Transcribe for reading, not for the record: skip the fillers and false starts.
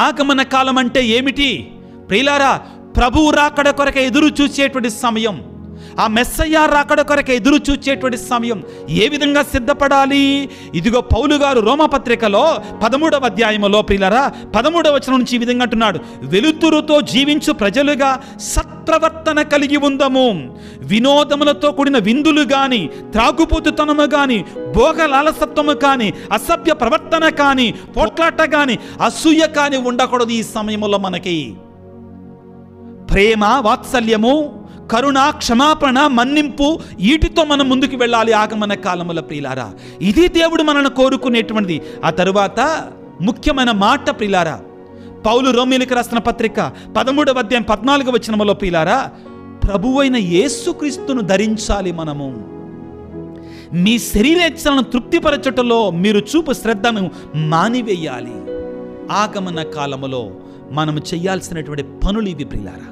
ఆగమన కాలం అంటే ఏమిటి ప్రియులారా? ప్రభువు రాకడ కొరకే ఎదురు చూసేటువంటి సమయం, ఆ మెస్సయ్య రాకడ కొరకే ఎదురు చూచేటువంటి సమయం. ఏ విధంగా సిద్ధపడాలి? ఇదిగో పౌలు గారు రోమపత్రికలో 13వ అధ్యాయములో ప్రియులారా 13వ వచనం నుంచి ఈ విధంగా అంటున్నాడు, వెలుతురుతో జీవించు ప్రజలుగా సత్ప్రవర్తన కలిగి ఉందము. వినోదములతో కూడిన విందులు గాని, త్రాగుపోతుతనము గాని, భోగ లాలసత్వము కాని, అసభ్య ప్రవర్తన కాని, పోట్లాట కాని, అసూయ కాని ఉండకూడదు. ఈ సమయంలో మనకి ప్రేమ, వాత్సల్యము, కరుణ, క్షమాపణ, మన్నింపు, వీటితో మనం ముందుకు వెళ్ళాలి ఆగమన కాలముల ప్రియులారా. ఇది దేవుడు మనల్ని కోరుకునేటువంటిది. ఆ తరువాత ముఖ్యమైన మాట ప్రియులారా, పౌలు రోమీయులకు రాసిన పత్రిక 13వ అధ్యాయం 14వ వచనములో ప్రియులారా, ప్రభువైన యేసుక్రీస్తును ధరించాలి మనము. మీ శరీరేచ్ఛలను తృప్తిపరచుటలో మీరు చూపు శ్రద్ధను మానివేయాలి. ఆగమన కాలములో మనం చేయాల్సినటువంటి పనులు ఇవి ప్రియులారా.